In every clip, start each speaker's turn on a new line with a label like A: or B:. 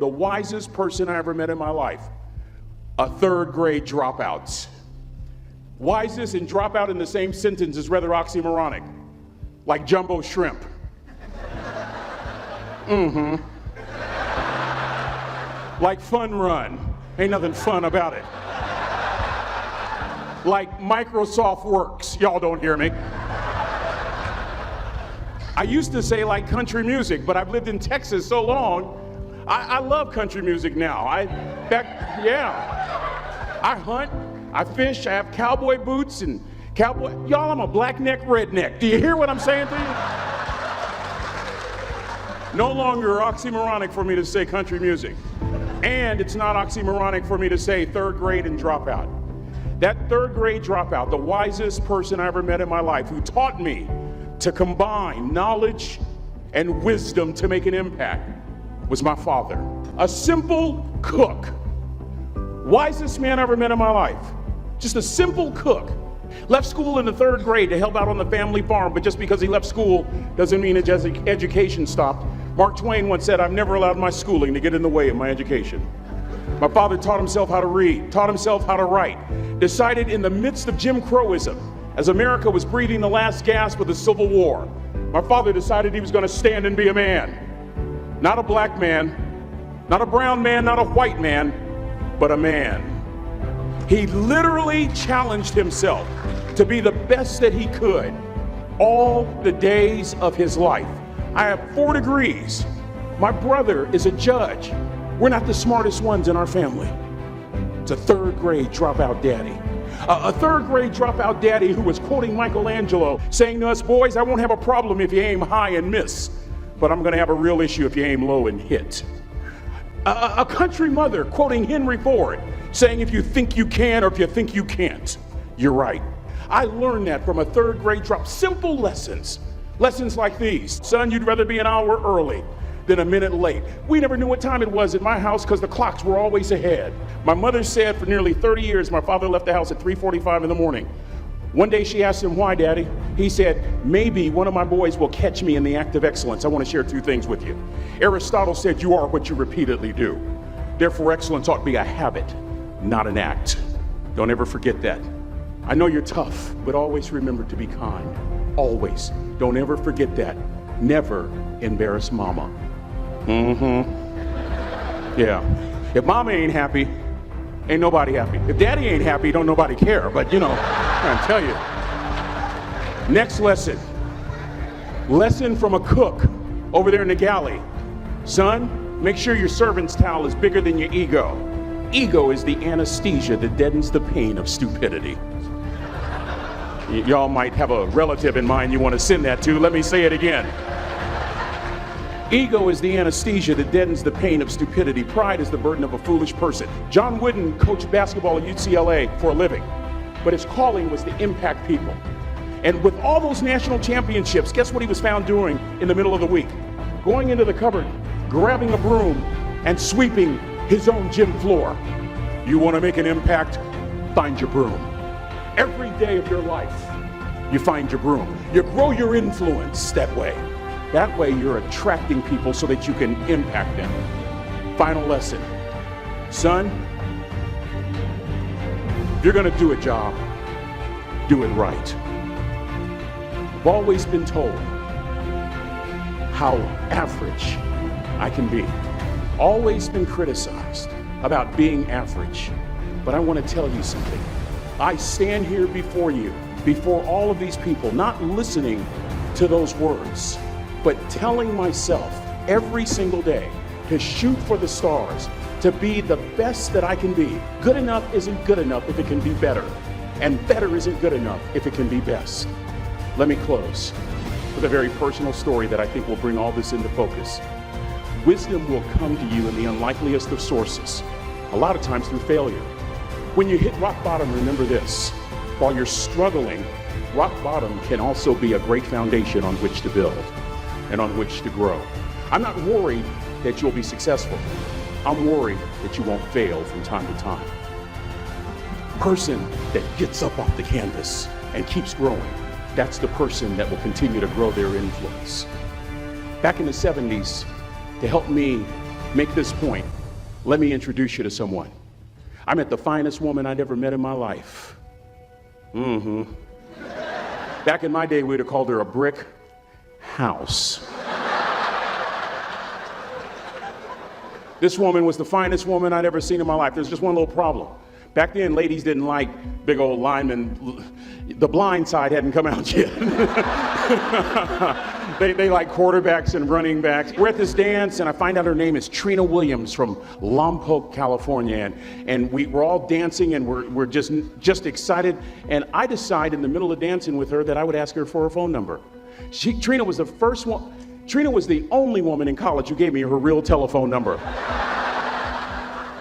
A: The wisest person I ever met in my life, a third grade dropout. Wisest and dropout in the same sentence is rather oxymoronic, like jumbo shrimp. Like fun run, ain't nothing fun about it. Like Microsoft Works, y'all don't hear me. I used to say like country music, but I've lived in Texas so long, I love country music now. I hunt, I fish, I have cowboy boots and cowboy, y'all, I'm a black-neck redneck. Do you hear what I'm saying to you? No longer oxymoronic for me to say country music. And it's not oxymoronic for me to say third grade and dropout. That third grade dropout, the wisest person I ever met in my life, who taught me to combine knowledge and wisdom to make an impact, was my father. A simple cook. Wisest man I ever met in my life. Just a simple cook. Left school in the third grade to help out on the family farm, but just because he left school doesn't mean his education stopped. Mark Twain once said, "I've never allowed my schooling to get in the way of my education." My father taught himself how to read, taught himself how to write, decided in the midst of Jim Crowism, as America was breathing the last gasp of the Civil War, my father decided he was going to stand and be a man. Not a black man, not a brown man, not a white man, but a man. He literally challenged himself to be the best that he could all the days of his life. I have 4 degrees. My brother is a judge. We're not the smartest ones in our family. It's a third grade dropout daddy. A third grade dropout daddy who was quoting Michelangelo, saying to us, "Boys, I won't have a problem if you aim high and miss, but I'm gonna have a real issue if you aim low and hit." A country mother quoting Henry Ford, saying, "If you think you can or if you think you can't, you're right." I learned that from a third grade drop. Simple lessons. Lessons like these. Son, you'd rather be an hour early than a minute late. We never knew what time it was at my house because the clocks were always ahead. My mother said for nearly 30 years, my father left the house at 3:45 in the morning. One day she asked him, "Why, Daddy?" He said, "Maybe one of my boys will catch me in the act of excellence. I want to share 2 things with you." Aristotle said, "You are what you repeatedly do." Therefore, excellence ought to be a habit, not an act. Don't ever forget that. I know you're tough, but always remember to be kind. Always. Don't ever forget that. Never embarrass mama. Yeah. If mama ain't happy, ain't nobody happy. If daddy ain't happy, don't nobody care. But you know, I'm trying to tell you. Next lesson. Lesson from a cook over there in the galley. Son, make sure your servant's towel is bigger than your ego. Ego is the anesthesia that deadens the pain of stupidity. Y'all might have a relative in mind you want to send that to. Let me say it again. Ego is the anesthesia that deadens the pain of stupidity. Pride is the burden of a foolish person. John Wooden coached basketball at UCLA for a living, but his calling was to impact people. And with all those national championships, guess what he was found doing in the middle of the week? Going into the cupboard, grabbing a broom, and sweeping his own gym floor. You want to make an impact? Find your broom. Every day of your life, you find your broom. You grow your influence that way. That way you're attracting people so that you can impact them. Final lesson. Son, if you're gonna do a job, do it right. I've always been told how average I can be. Always been criticized about being average. But I want to tell you something. I stand here before you, before all of these people, not listening to those words, but telling myself every single day to shoot for the stars, to be the best that I can be. Good enough isn't good enough if it can be better, and better isn't good enough if it can be best. Let me close with a very personal story that I think will bring all this into focus. Wisdom will come to you in the unlikeliest of sources, a lot of times through failure. When you hit rock bottom, remember this. While you're struggling, rock bottom can also be a great foundation on which to build and on which to grow. I'm not worried that you'll be successful. I'm worried that you won't fail from time to time. Person that gets up off the canvas and keeps growing, that's the person that will continue to grow their influence. Back in the 70s, to help me make this point, let me introduce you to someone. I met the finest woman I'd ever met in my life. Back in my day, we'd have called her a brick house. This woman was the finest woman I'd ever seen in my life. There's just one little problem. Back then, ladies didn't like big old linemen. The Blind Side hadn't come out yet. They like quarterbacks and running backs. We're at this dance, and I find out her name is Trina Williams from Lompoc, California. And we're all dancing, and we're just excited. And I decide in the middle of dancing with her that I would ask her for her phone number. Trina was the first one. Trina was the only woman in college who gave me her real telephone number.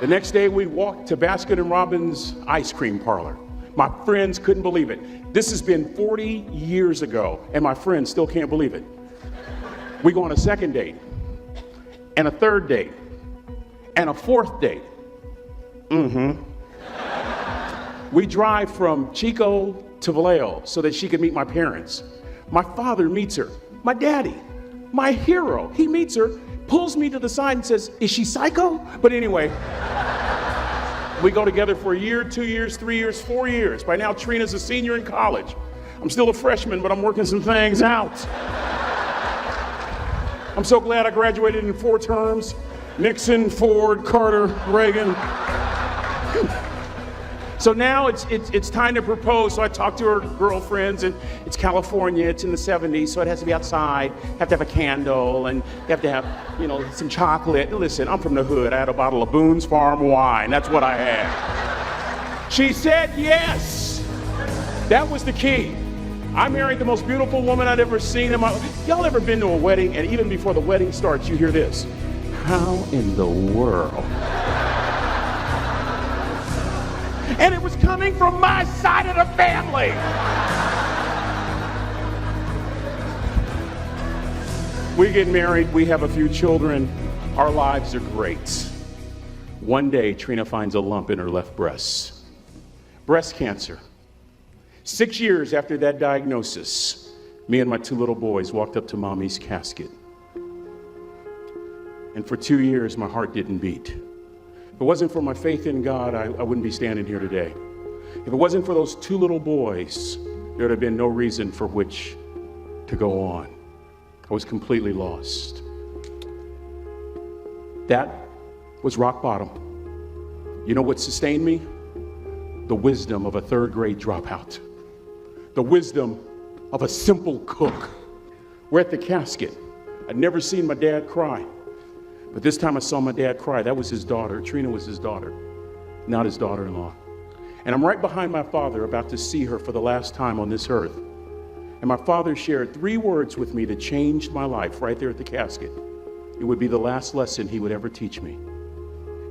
A: The next day, we walked to Baskin & Robbins ice cream parlor. My friends couldn't believe it. This has been 40 years ago, and my friends still can't believe it. We go on a second date, and a third date, and a fourth date. We drive from Chico to Vallejo so that she could meet my parents. My father meets her. My daddy, my hero, he meets her, pulls me to the side and says, "Is she psycho?" But anyway, we go together for a year, 2 years, 3 years, 4 years. By now, Trina's a senior in college. I'm still a freshman, but I'm working some things out. I'm so glad I graduated in 4 terms. Nixon, Ford, Carter, Reagan. So now it's time to propose. So I talk to her girlfriends, and it's California, it's in the 70s, so it has to be outside. Have to have a candle, and you have to have, some chocolate. Listen, I'm from the hood. I had a bottle of Boone's Farm wine. That's what I had. She said yes. That was the key. I married the most beautiful woman I'd ever seen in my life. Y'all ever been to a wedding, and even before the wedding starts, you hear this? How in the world? And it was coming from my side of the family. We get married, we have a few children, our lives are great. One day, Trina finds a lump in her left breast. Breast cancer. 6 years after that diagnosis, me and my 2 little boys walked up to Mommy's casket. And for 2 years, my heart didn't beat. If it wasn't for my faith in God, I wouldn't be standing here today. If it wasn't for those 2 little boys, there would have been no reason for which to go on. I was completely lost. That was rock bottom. You know what sustained me? The wisdom of a 3rd grade dropout. The wisdom of a simple cook. We're at the casket. I'd never seen my dad cry. But this time I saw my dad cry. That was his daughter. Trina was his daughter, not his daughter-in-law. And I'm right behind my father, about to see her for the last time on this earth. And my father shared 3 words with me that changed my life right there at the casket. It would be the last lesson he would ever teach me.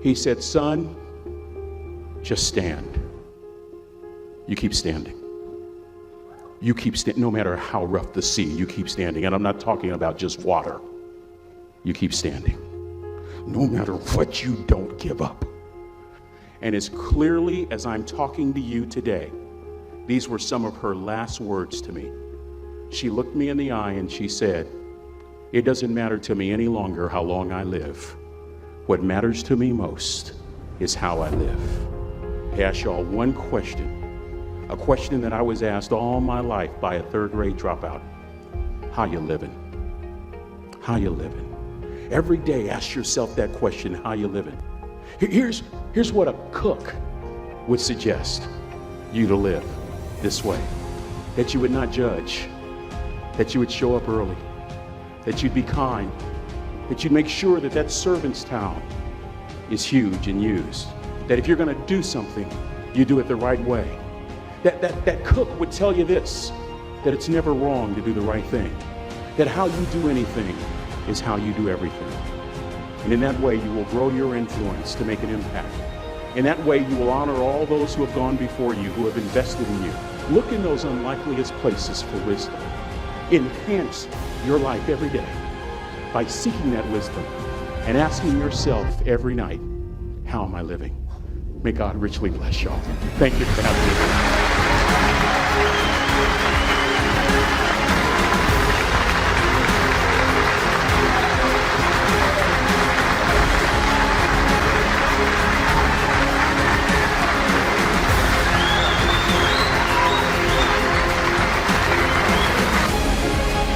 A: He said, "Son, just stand. You keep standing. You keep standing, no matter how rough the sea, you keep standing." And I'm not talking about just water. You keep standing. No matter what, you don't give up. And as clearly as I'm talking to you today, these were some of her last words to me. She looked me in the eye and she said, "It doesn't matter to me any longer how long I live. What matters to me most is how I live." I ask y'all one question, a question that I was asked all my life by a 3rd grade dropout. How you living? How you living? Every day, ask yourself that question, how you living? Here's what a cook would suggest you to live this way. That you would not judge, that you would show up early, that you'd be kind, that you'd make sure that that servant's towel is huge and used, that if you're gonna do something, you do it the right way. That cook would tell you this, that it's never wrong to do the right thing, that how you do anything is how you do everything. And in that way, you will grow your influence to make an impact. In that way, you will honor all those who have gone before you, who have invested in you. Look in those unlikeliest places for wisdom. Enhance your life every day by seeking that wisdom and asking yourself every night, how am I living? May God richly bless y'all. Thank you for having me.